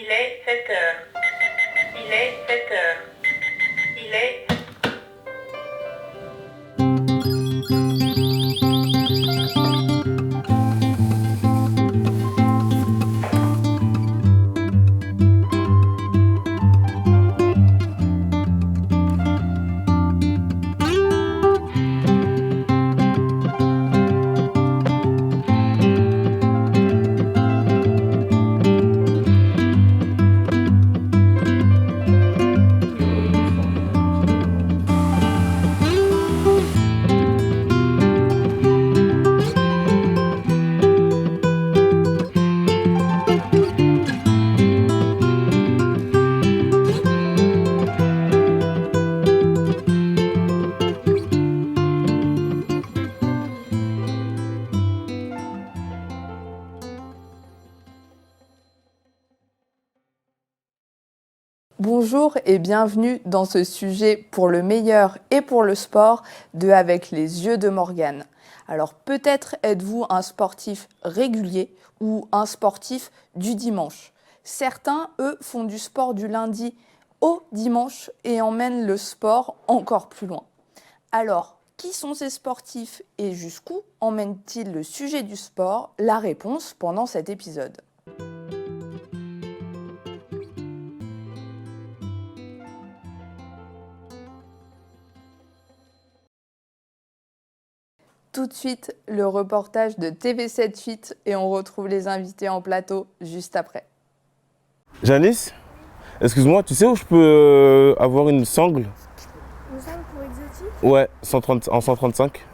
Il est 7 heures. Il est 7 heures. Il est... Bonjour et bienvenue dans ce sujet pour le meilleur et pour le sport de Avec les yeux de Morgane. Alors peut-être êtes-vous un sportif régulier ou un sportif du dimanche. Certains, eux, font du sport du lundi au dimanche et emmènent le sport encore plus loin. Alors, qui sont ces sportifs et jusqu'où emmènent-ils le sujet du sport? La réponse pendant cet épisode. Tout de suite, le reportage de TV7 Fit et on retrouve les invités en plateau juste après. Janice, excuse-moi, tu sais où je peux avoir une sangle? Une sangle pour exotique? Ouais, en 135.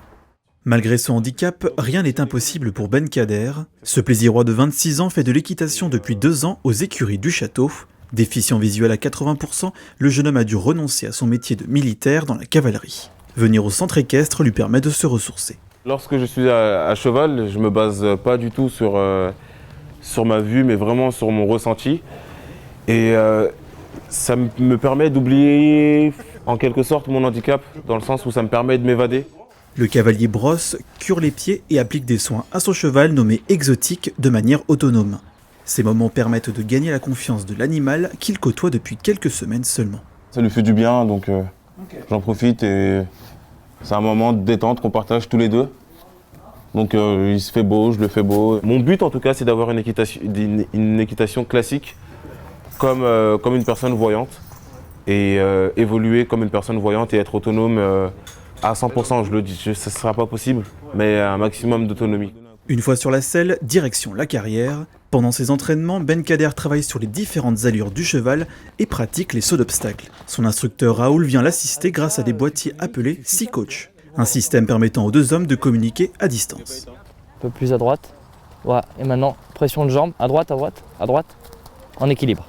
Malgré son handicap, rien n'est impossible pour Ben Kader. Ce plaisirois de 26 ans fait de l'équitation depuis 2 ans aux écuries du château. Déficient visuel à 80%, le jeune homme a dû renoncer à son métier de militaire dans la cavalerie. Venir au centre équestre lui permet de se ressourcer. Lorsque je suis à cheval, je me base pas du tout sur ma vue, mais vraiment sur mon ressenti. Et ça me permet d'oublier en quelque sorte mon handicap, dans le sens où ça me permet de m'évader. Le cavalier brosse, cure les pieds et applique des soins à son cheval nommé exotique de manière autonome. Ces moments permettent de gagner la confiance de l'animal qu'il côtoie depuis quelques semaines seulement. Ça lui fait du bien, donc j'en profite et c'est un moment de détente qu'on partage tous les deux. Donc il se fait beau, je le fais beau. Mon but en tout cas, c'est d'avoir une équitation classique comme une personne voyante et évoluer comme une personne voyante et être autonome à 100%. Je le dis, ce ne sera pas possible, mais un maximum d'autonomie. Une fois sur la selle, direction la carrière. Pendant ses entraînements, Ben Kader travaille sur les différentes allures du cheval et pratique les sauts d'obstacles. Son instructeur Raoul vient l'assister grâce à des boîtiers appelés Sea Coach, un système permettant aux deux hommes de communiquer à distance. Un peu plus à droite. Voilà. Et maintenant, pression de jambe, à droite, à droite, à droite, en équilibre.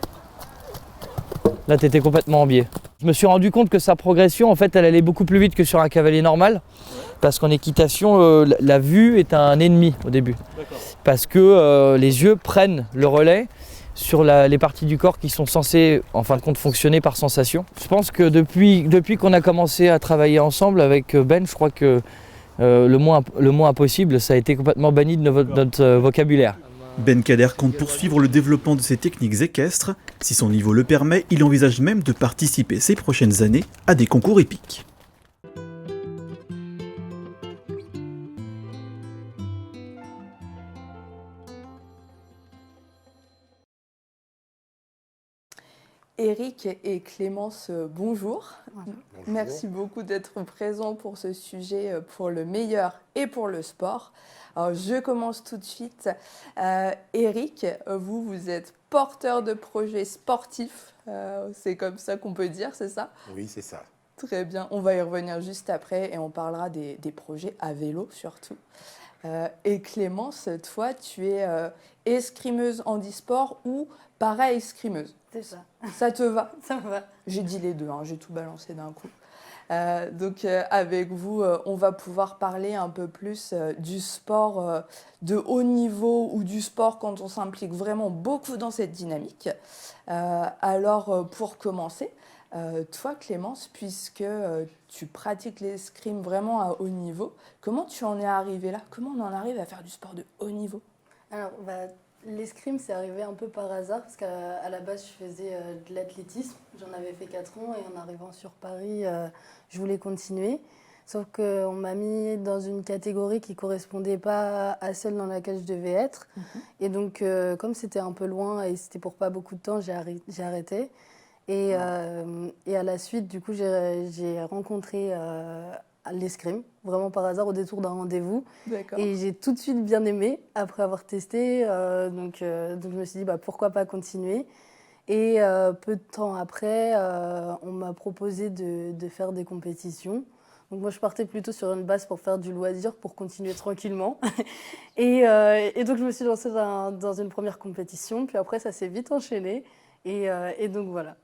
Là, tu étais complètement en biais. Je me suis rendu compte que sa progression, en fait, elle allait beaucoup plus vite que sur un cavalier normal. Parce qu'en équitation, la vue est un ennemi au début. Parce que les yeux prennent le relais sur les parties du corps qui sont censées, en fin de compte, fonctionner par sensation. Je pense que depuis qu'on a commencé à travailler ensemble avec Ben, je crois que le mot impossible, ça a été complètement banni de notre vocabulaire. Ben Kader compte poursuivre le développement de ses techniques équestres. Si son niveau le permet, il envisage même de participer ces prochaines années à des concours épiques. Eric et Clémence, bonjour. Bonjour. Merci beaucoup d'être présents pour ce sujet pour le meilleur et pour le sport. Alors, je commence tout de suite. Eric, vous êtes porteur de projets sportifs, c'est comme ça qu'on peut dire, c'est ça? Oui, c'est ça. Très bien, on va y revenir juste après et on parlera des projets à vélo surtout. Et Clémence, toi, tu es escrimeuse handisport ou para-escrimeuse? C'est ça. Ça te va? Ça me va. J'ai dit les deux, j'ai tout balancé d'un coup. Donc avec vous, on va pouvoir parler un peu plus du sport de haut niveau ou du sport quand on s'implique vraiment beaucoup dans cette dynamique. Alors pour commencer, toi Clémence, puisque tu pratiques l'escrime vraiment à haut niveau, comment tu en es arrivée là? Comment on en arrive à faire du sport de haut niveau? Alors, L'escrime, c'est arrivé un peu par hasard parce qu'à la base, je faisais de l'athlétisme. J'en avais fait 4 ans et en arrivant sur Paris, je voulais continuer. Sauf qu'on m'a mis dans une catégorie qui ne correspondait pas à celle dans laquelle je devais être. Et donc, comme c'était un peu loin et c'était pour pas beaucoup de temps, j'ai arrêté. Et à la suite, du coup, j'ai rencontré l'escrime, vraiment par hasard, au détour d'un rendez-vous. D'accord. Et j'ai tout de suite bien aimé, après avoir testé. Donc je me suis dit, pourquoi pas continuer. Et peu de temps après, on m'a proposé de faire des compétitions. Donc moi, je partais plutôt sur une base pour faire du loisir, pour continuer tranquillement. Et donc, je me suis lancée dans une première compétition. Puis après, ça s'est vite enchaîné. Et donc, voilà.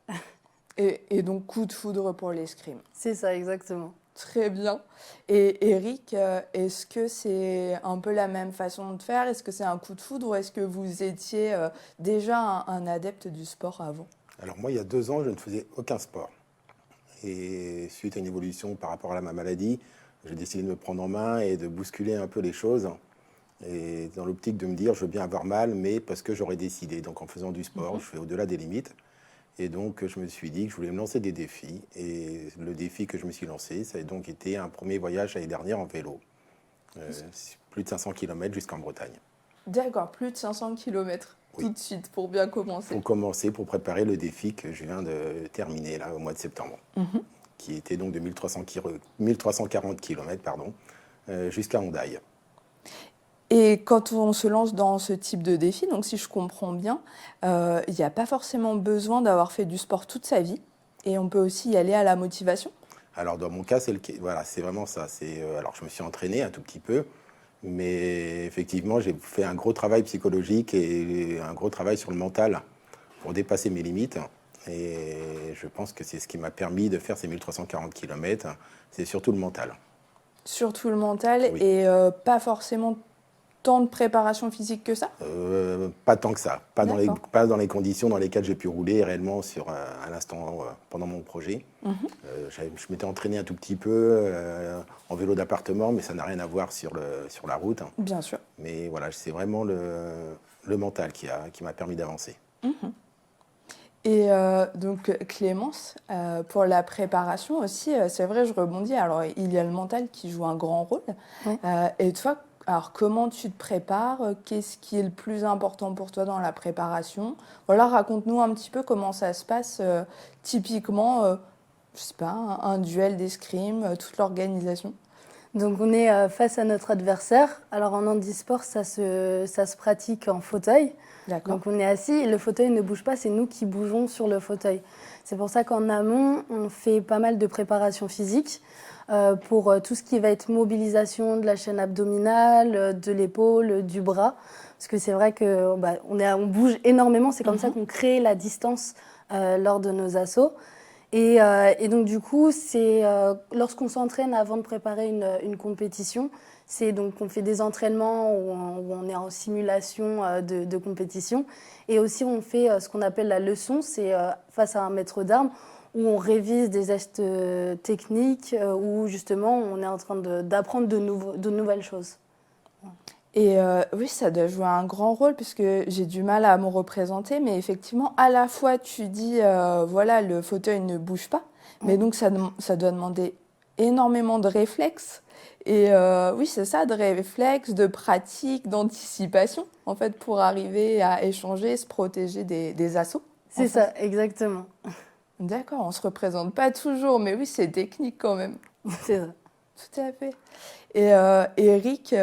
Et donc, coup de foudre pour l'escrime. C'est ça, exactement. Très bien. Et Eric, est-ce que c'est un peu la même façon de faire? Est-ce que c'est un coup de foudre ou est-ce que vous étiez déjà un adepte du sport avant? Alors moi, il y a 2 ans, je ne faisais aucun sport. Et suite à une évolution par rapport à ma maladie, j'ai décidé de me prendre en main et de bousculer un peu les choses. Et dans l'optique de me dire, je veux bien avoir mal, mais parce que j'aurais décidé. Donc en faisant du sport, je fais au-delà des limites. Et donc je me suis dit que je voulais me lancer des défis. Et le défi que je me suis lancé, ça a donc été un premier voyage l'année dernière en vélo. Plus de 500 km jusqu'en Bretagne. D'accord, plus de 500 km Oui. tout de suite pour bien commencer. Pour commencer, pour préparer le défi que je viens de terminer là, au mois de septembre, qui était donc de 1340 km jusqu'à Hondaï. Et quand on se lance dans ce type de défi, donc si je comprends bien, il n'y a pas forcément besoin d'avoir fait du sport toute sa vie. Et on peut aussi y aller à la motivation. Alors dans mon cas, c'est vraiment ça. Alors je me suis entraîné un tout petit peu, mais effectivement, j'ai fait un gros travail psychologique et un gros travail sur le mental pour dépasser mes limites. Et je pense que c'est ce qui m'a permis de faire ces 1340 km. C'est surtout le mental. Surtout le mental Oui. et pas forcément tant de préparation physique que ça? Pas tant que ça. Pas dans les conditions dans lesquelles j'ai pu rouler réellement à l'instant pendant mon projet. Je m'étais entraîné un tout petit peu en vélo d'appartement, mais ça n'a rien à voir sur la route. Bien sûr. Mais voilà, c'est vraiment le mental qui m'a permis d'avancer. Et donc Clémence, pour la préparation aussi, c'est vrai, je rebondis, alors il y a le mental qui joue un grand rôle. Oui. Et toi, alors comment tu te prépares? Qu'est-ce qui est le plus important pour toi dans la préparation? Voilà, raconte-nous un petit peu comment ça se passe typiquement, je sais pas, un duel d'escrime, toute l'organisation. Donc on est face à notre adversaire. Alors en handisport, ça se pratique en fauteuil. D'accord. Donc on est assis et le fauteuil ne bouge pas, c'est nous qui bougeons sur le fauteuil. C'est pour ça qu'en amont, on fait pas mal de préparation physique pour tout ce qui va être mobilisation de la chaîne abdominale, de l'épaule, du bras. Parce que c'est vrai que on bouge énormément, c'est comme ça qu'on crée la distance lors de nos assauts. Et donc du coup, c'est lorsqu'on s'entraîne avant de préparer une compétition, c'est donc on fait des entraînements où on est en simulation de compétition. Et aussi on fait ce qu'on appelle la leçon, c'est face à un maître d'armes où on révise des gestes techniques, où justement on est en train d'apprendre de nouvelles choses. Et oui, ça doit jouer un grand rôle puisque j'ai du mal à me représenter, mais effectivement, à la fois tu dis, voilà, le fauteuil ne bouge pas, mais donc ça doit demander énormément de réflexes. Et oui, c'est ça, de réflexes, de pratique, d'anticipation, en fait, pour arriver à échanger, se protéger des assauts. C'est ça, exactement. D'accord, on ne se représente pas toujours, mais oui, c'est technique quand même. C'est ça. Tout à fait. Et Eric,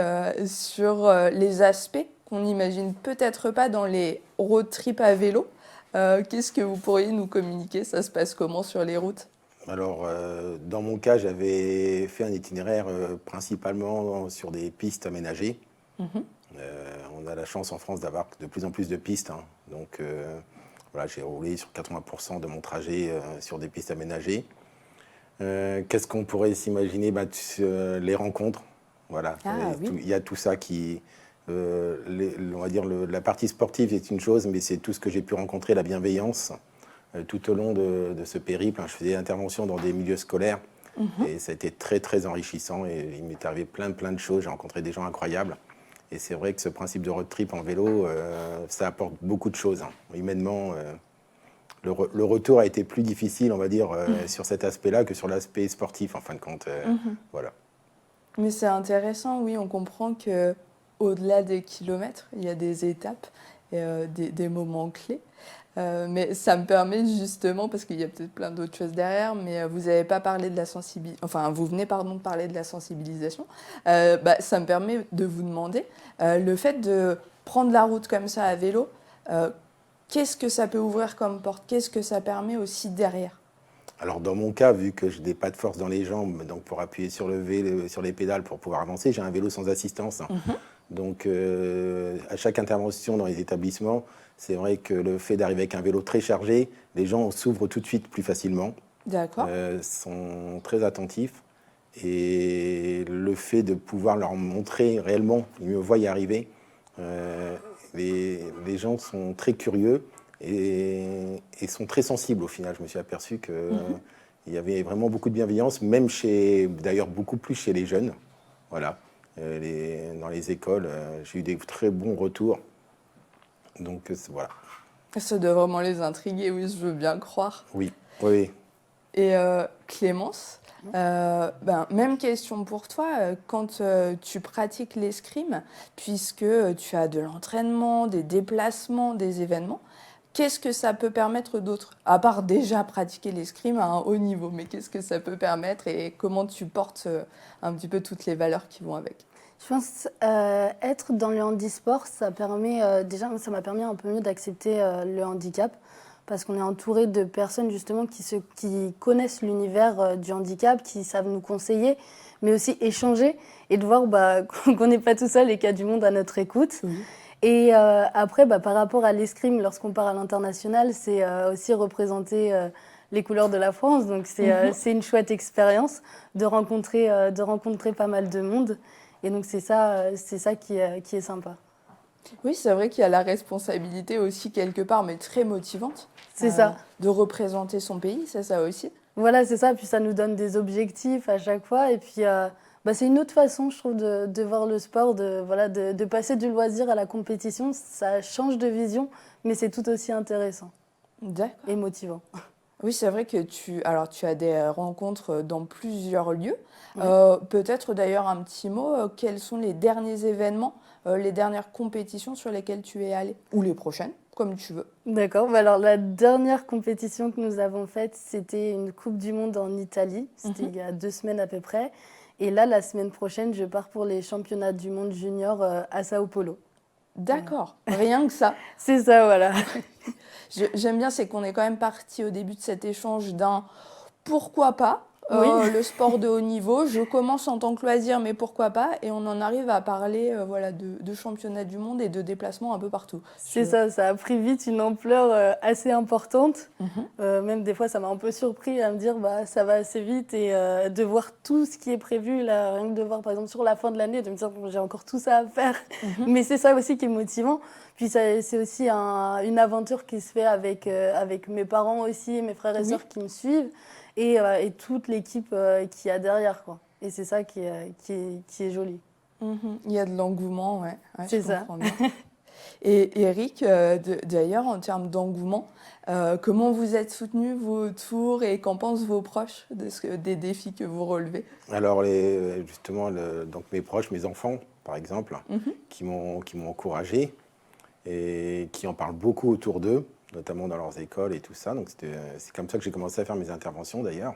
sur les aspects qu'on n'imagine peut-être pas dans les road trips à vélo, qu'est-ce que vous pourriez nous communiquer? Ça se passe comment sur les routes? Alors, dans mon cas, j'avais fait un itinéraire principalement sur des pistes aménagées. On a la chance en France d'avoir de plus en plus de pistes. Donc, voilà, j'ai roulé sur 80% de mon trajet sur des pistes aménagées. Qu'est-ce qu'on pourrait s'imaginer? Les rencontres. Voilà. Oui. Il y a tout ça qui... on va dire la partie sportive est une chose, mais c'est tout ce que j'ai pu rencontrer, la bienveillance. Tout au long de ce périple, je faisais intervention dans des milieux scolaires et ça a été très très enrichissant et il m'est arrivé plein de choses, j'ai rencontré des gens incroyables Et c'est vrai que ce principe de road trip en vélo, ça apporte beaucoup de choses. Humainement, le retour a été plus difficile, on va dire, sur cet aspect-là que sur l'aspect sportif, en fin de compte. Voilà. Mais c'est intéressant, oui, on comprend que au-delà des kilomètres, il y a des étapes et des moments clés. Mais ça me permet justement, parce qu'il y a peut-être plein d'autres choses derrière, mais vous n'avez pas parlé de la sensibilisation, enfin vous venez de parler de la sensibilisation, ça me permet de vous demander, le fait de prendre la route comme ça à vélo, qu'est-ce que ça peut ouvrir comme porte? Qu'est-ce que ça permet aussi derrière? Alors dans mon cas, vu que je n'ai pas de force dans les jambes, donc pour appuyer sur sur les pédales pour pouvoir avancer, j'ai un vélo sans assistance. Donc à chaque intervention dans les établissements, c'est vrai que le fait d'arriver avec un vélo très chargé, les gens s'ouvrent tout de suite plus facilement. D'accord. Sont très attentifs. Et le fait de pouvoir leur montrer réellement, ils me voient y arriver, les gens sont très curieux et sont très sensibles au final. Je me suis aperçu qu'il y avait vraiment beaucoup de bienveillance, même d'ailleurs beaucoup plus chez les jeunes. Voilà. Dans les écoles, j'ai eu des très bons retours. Donc voilà. Ça doit vraiment les intriguer, oui, je veux bien croire. Oui, oui. Et Clémence, même question pour toi, quand tu pratiques l'escrime, puisque tu as de l'entraînement, des déplacements, des événements, qu'est-ce que ça peut permettre d'autre? À part déjà pratiquer l'escrime à un haut niveau, mais qu'est-ce que ça peut permettre et comment tu portes un petit peu toutes les valeurs qui vont avec? Je pense être dans le handisport, ça permet ça m'a permis un peu mieux d'accepter le handicap parce qu'on est entouré de personnes justement qui connaissent l'univers du handicap, qui savent nous conseiller, mais aussi échanger et de voir qu'on n'est pas tout seul et qu'il y a du monde à notre écoute. Et après, par rapport à l'escrime, lorsqu'on part à l'international, c'est aussi représenter les couleurs de la France. Donc c'est une chouette expérience de rencontrer pas mal de monde. Et donc c'est ça qui est sympa. Oui, c'est vrai qu'il y a la responsabilité aussi quelque part, mais très motivante. C'est ça. De représenter son pays, c'est ça aussi. Voilà, c'est ça. Puis ça nous donne des objectifs à chaque fois. Et puis c'est une autre façon, je trouve, de voir le sport, de passer du loisir à la compétition. Ça change de vision, mais c'est tout aussi intéressant. D'accord. Et motivant. Oui, c'est vrai que tu as des rencontres dans plusieurs lieux. Oui. Peut-être d'ailleurs un petit mot, quels sont les derniers événements, les dernières compétitions sur lesquelles tu es allée? Ou les prochaines, comme tu veux. D'accord. Alors la dernière compétition que nous avons faite, c'était une Coupe du Monde en Italie. C'était il y a 2 semaines à peu près. Et là, la semaine prochaine, je pars pour les championnats du monde junior à Sao Paulo. D'accord, rien que ça. C'est ça, voilà. J'aime bien, c'est qu'on est quand même parti au début de cet échange d'un pourquoi pas, le sport de haut niveau. Je commence en tant que loisir, mais pourquoi pas? Et on en arrive à parler de championnats du monde et de déplacements un peu partout. C'est ça a pris vite une ampleur assez importante. Même des fois, ça m'a un peu surpris à me dire ça va assez vite et de voir tout ce qui est prévu, là, rien que de voir par exemple sur la fin de l'année, de me dire j'ai encore tout ça à faire. Mais c'est ça aussi qui est motivant. Puis c'est aussi une aventure qui se fait avec mes parents aussi, mes frères et sœurs qui me suivent et toute l'équipe qu'il y a derrière, quoi. Et c'est ça qui est joli. Il y a de l'engouement, ouais c'est ça. Bien. Et Eric, d'ailleurs, en termes d'engouement, comment vous êtes soutenus, vous, autour, et qu'en pensent vos proches des défis que vous relevez? Alors, justement, donc mes proches, mes enfants, par exemple, qui m'ont encouragé et qui en parlent beaucoup autour d'eux, notamment dans leurs écoles et tout ça. Donc, c'est comme ça que j'ai commencé à faire mes interventions, d'ailleurs,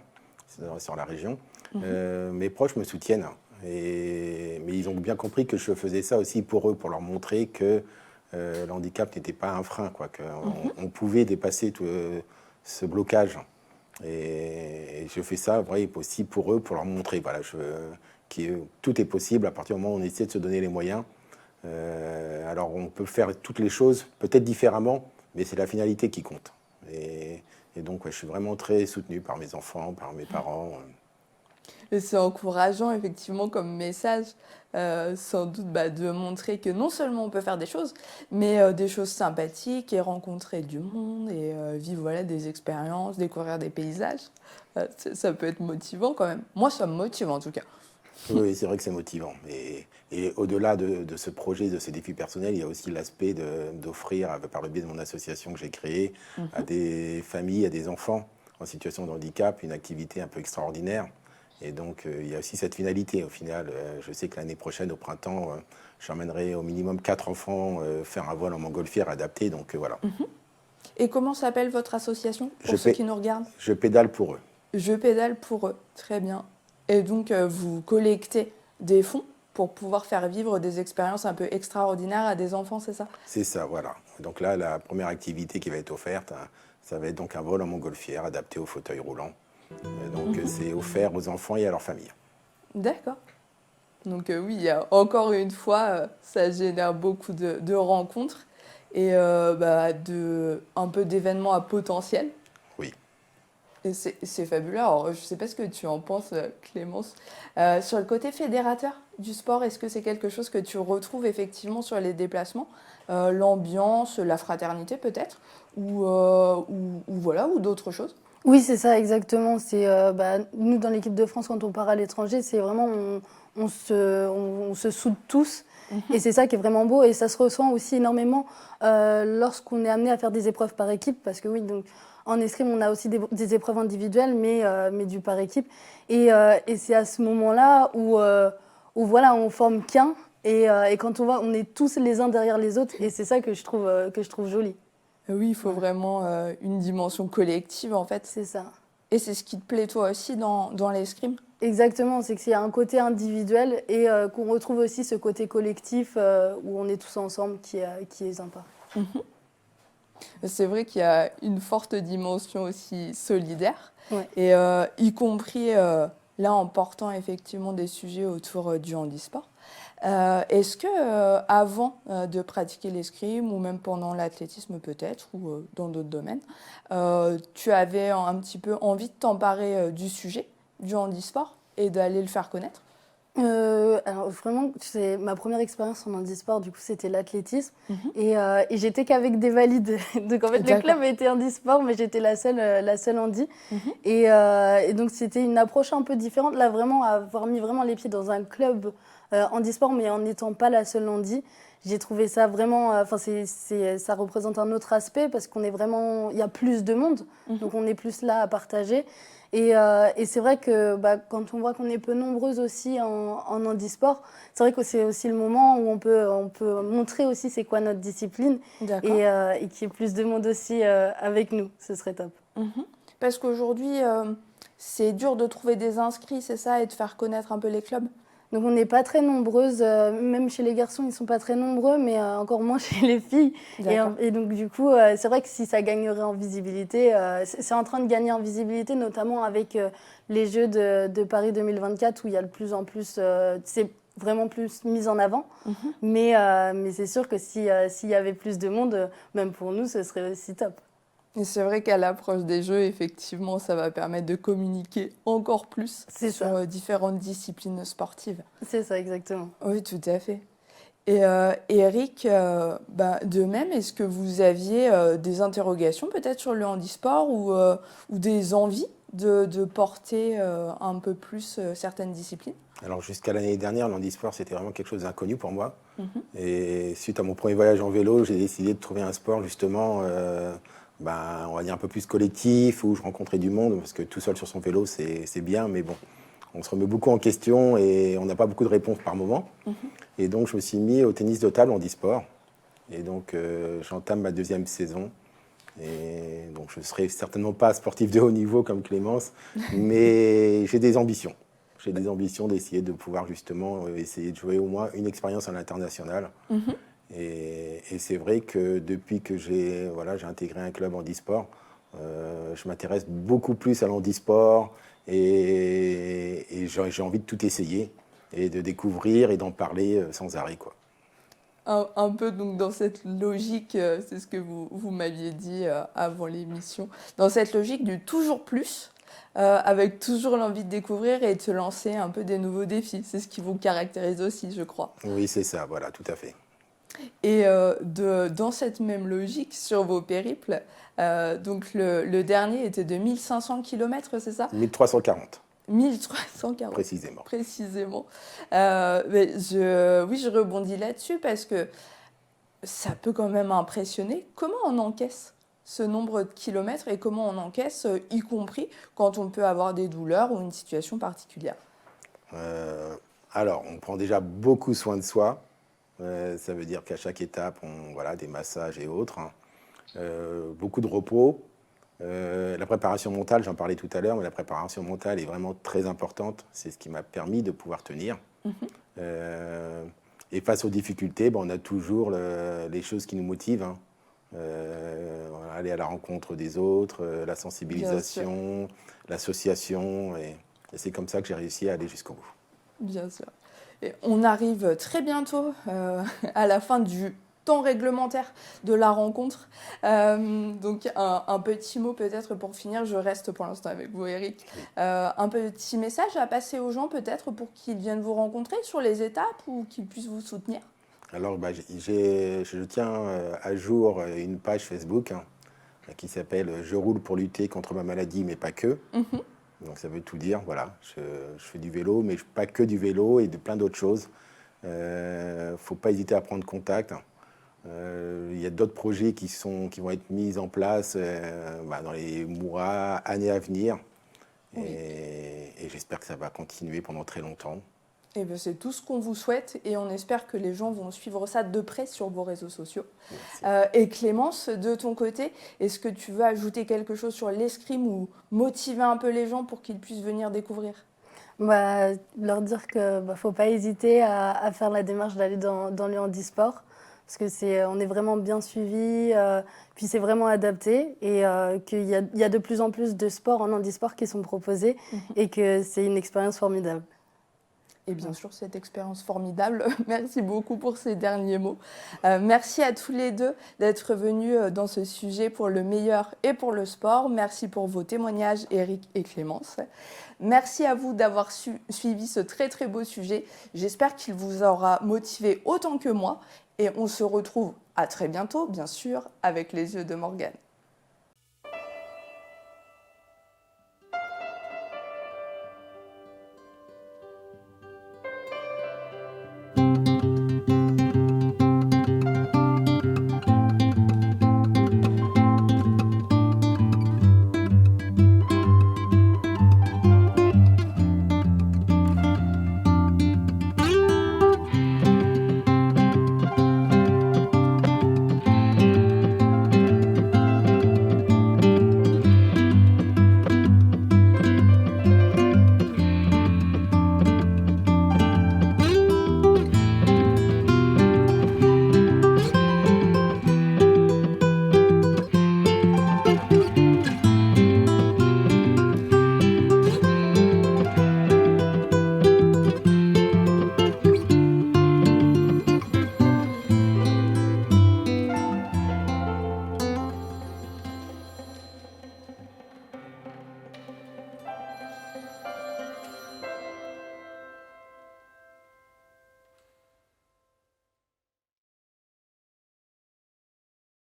sur la région. Mes proches me soutiennent, mais ils ont bien compris que je faisais ça aussi pour eux, pour leur montrer que le handicap n'était pas un frein, quoi, qu'on pouvait dépasser tout ce blocage. Et je fais ça aussi pour eux, pour leur montrer que tout est possible à partir du moment où on essaie de se donner les moyens. Alors on peut faire toutes les choses peut-être différemment, mais c'est la finalité qui compte. Et donc je suis vraiment très soutenu par mes enfants, par mes parents. Et c'est encourageant effectivement comme message, sans doute de montrer que non seulement on peut faire des choses, mais des choses sympathiques et rencontrer du monde et vivre des expériences, découvrir des paysages. Ça peut être motivant quand même. Moi ça me motive en tout cas. Oui, c'est vrai que c'est motivant. Et au-delà de ce projet, de ce défi personnel, il y a aussi l'aspect d'offrir, par le biais de mon association que j'ai créée, à des familles, à des enfants en situation de handicap, une activité un peu extraordinaire. Et donc, il y a aussi cette finalité. Au final, je sais que l'année prochaine, au printemps, j'emmènerai au minimum 4 enfants faire un vol en montgolfière adapté. Donc, voilà. Et comment s'appelle votre association pour ceux qui nous regardent? Je pédale pour eux. Je pédale pour eux, très bien. Et donc, vous collectez des fonds pour pouvoir faire vivre des expériences un peu extraordinaires à des enfants, c'est ça? C'est ça, voilà. Donc là, la première activité qui va être offerte, ça va être donc un vol en montgolfière adapté au fauteuil roulant. Et donc, c'est offert aux enfants et à leur famille. D'accord. Donc oui, encore une fois, ça génère beaucoup de rencontres et un peu d'événements à potentiel. Oui. Et c'est fabuleux. Alors, je ne sais pas ce que tu en penses, Clémence. Sur le côté fédérateur du sport, est-ce que c'est quelque chose que tu retrouves effectivement sur les déplacements? L'ambiance, la fraternité peut-être ou d'autres choses? Oui, c'est ça, exactement. Nous, dans l'équipe de France, quand on part à l'étranger, c'est vraiment, on se soude tous. Et c'est ça qui est vraiment beau. Et ça se ressent aussi énormément lorsqu'on est amené à faire des épreuves par équipe. Parce que oui, donc, en escrime, on a aussi des épreuves individuelles, mais du par équipe. Et c'est à ce moment-là où voilà, on forme qu'un. Et quand on voit, on est tous les uns derrière les autres. Et c'est ça que je trouve joli. Oui, il faut vraiment une dimension collective, en fait. C'est ça. Et c'est ce qui te plaît, toi aussi, dans l'escrime? Exactement, c'est qu'il y a un côté individuel et qu'on retrouve aussi ce côté collectif où on est tous ensemble qui est sympa. C'est vrai qu'il y a une forte dimension aussi solidaire, Ouais. et y compris là en portant effectivement des sujets autour du handisport. Est-ce que avant de pratiquer l'escrime ou même pendant l'athlétisme peut-être ou dans d'autres domaines, tu avais un petit peu envie de t'emparer du sujet du handisport et d'aller le faire connaître? Alors vraiment, ma première expérience en handisport, du coup, c'était l'athlétisme. Et j'étais qu'avec des valides. Donc en fait, le club était handisport, mais j'étais la seule handi. Et donc c'était une approche un peu différente. Là, vraiment, avoir mis vraiment les pieds dans un club handisport, mais en n'étant pas la seule handi. J'ai trouvé ça vraiment... ça représente un autre aspect parce qu'on est vraiment... Il y a plus de monde, donc on est plus là à partager. Et c'est vrai que quand on voit qu'on est peu nombreuses aussi en handisport, c'est vrai que c'est aussi le moment où on peut montrer aussi c'est quoi notre discipline et qu'il y ait plus de monde aussi avec nous. Ce serait top. Parce qu'aujourd'hui, c'est dur de trouver des inscrits, c'est ça, et de faire connaître un peu les clubs? Donc on n'est pas très nombreuses, même chez les garçons ils ne sont pas très nombreux, mais encore moins chez les filles. Et donc du coup, c'est vrai que si ça gagnerait en visibilité, c'est en train de gagner en visibilité, notamment avec les Jeux de Paris 2024 où il y a de plus en plus, c'est vraiment plus mis en avant. Mais c'est sûr que s'il y avait plus de monde, même pour nous, ce serait aussi top. Et c'est vrai qu'à l'approche des Jeux, effectivement, ça va permettre de communiquer encore plus sur différentes disciplines sportives. C'est ça, exactement. Oui, tout à fait. Et Eric, de même, est-ce que vous aviez des interrogations peut-être sur le handisport ou des envies de porter un peu plus certaines disciplines? Alors jusqu'à l'année dernière, le handisport, c'était vraiment quelque chose d'inconnu pour moi. Et suite à mon premier voyage en vélo, j'ai décidé de trouver un sport justement... on va dire un peu plus collectif, où je rencontrais du monde, parce que tout seul sur son vélo, c'est bien, mais bon, on se remet beaucoup en question et on n'a pas beaucoup de réponses par moment. Et donc, je me suis mis au tennis de table en handisport. Et donc, j'entame ma 2e saison. Et donc, je ne serai certainement pas sportif de haut niveau comme Clémence, mais j'ai des ambitions. J'ai des ambitions d'essayer de pouvoir justement essayer de jouer au moins une expérience à l'international. Et c'est vrai que depuis que j'ai intégré un club handisport, je m'intéresse beaucoup plus à l'handisport et j'ai envie de tout essayer et de découvrir et d'en parler sans arrêt, quoi. Un peu donc dans cette logique, c'est ce que vous m'aviez dit avant l'émission, dans cette logique du toujours plus, avec toujours l'envie de découvrir et de se lancer un peu des nouveaux défis. C'est ce qui vous caractérise aussi, je crois. Oui, c'est ça, voilà, tout à fait. Et dans cette même logique, sur vos périples, donc le dernier était de 1500 km, c'est ça? 1340. 1340 précisément. précisément. Oui, je rebondis là-dessus parce que ça peut quand même impressionner. Comment on encaisse ce nombre de kilomètres et comment on encaisse, y compris quand on peut avoir des douleurs ou une situation particulière? Alors, on prend déjà beaucoup soin de soi. Ça veut dire qu'à chaque étape, voilà, des massages et autres. Beaucoup de repos. La préparation mentale, j'en parlais tout à l'heure, mais la préparation mentale est vraiment très importante. C'est ce qui m'a permis de pouvoir tenir. Et face aux difficultés, on a toujours les choses qui nous motivent. Hein. Aller à la rencontre des autres, la sensibilisation, l'association. Et c'est comme ça que j'ai réussi à aller jusqu'au bout. Bien sûr. Et on arrive très bientôt à la fin du temps réglementaire de la rencontre. Donc un petit mot peut-être pour finir, je reste pour l'instant avec vous Eric. Un petit message à passer aux gens peut-être pour qu'ils viennent vous rencontrer sur les étapes ou qu'ils puissent vous soutenir. Alors je tiens à jour une page Facebook qui s'appelle « Je roule pour lutter contre ma maladie mais pas que ». Donc ça veut tout dire, voilà, je fais du vélo, mais pas que du vélo et de plein d'autres choses. Il ne faut pas hésiter à prendre contact. Il y a d'autres projets qui vont être mis en place dans les mois, années à venir. Oui. Et j'espère que ça va continuer pendant très longtemps. Et bien, c'est tout ce qu'on vous souhaite et on espère que les gens vont suivre ça de près sur vos réseaux sociaux. Et Clémence, de ton côté, est-ce que tu veux ajouter quelque chose sur l'escrime ou motiver un peu les gens pour qu'ils puissent venir découvrir? Leur dire qu'il ne faut pas hésiter à faire la démarche d'aller dans le handisport. Parce que on est vraiment bien suivi, puis c'est vraiment adapté et qu'il y a de plus en plus de sports en handisport qui sont proposés et que c'est une expérience formidable. Et bien sûr, cette expérience formidable. Merci beaucoup pour ces derniers mots. Merci à tous les deux d'être venus dans ce sujet pour le meilleur et pour le sport. Merci pour vos témoignages, Eric et Clémence. Merci à vous d'avoir suivi ce très très beau sujet. J'espère qu'il vous aura motivé autant que moi. Et on se retrouve à très bientôt, bien sûr, avec les yeux de Morgane.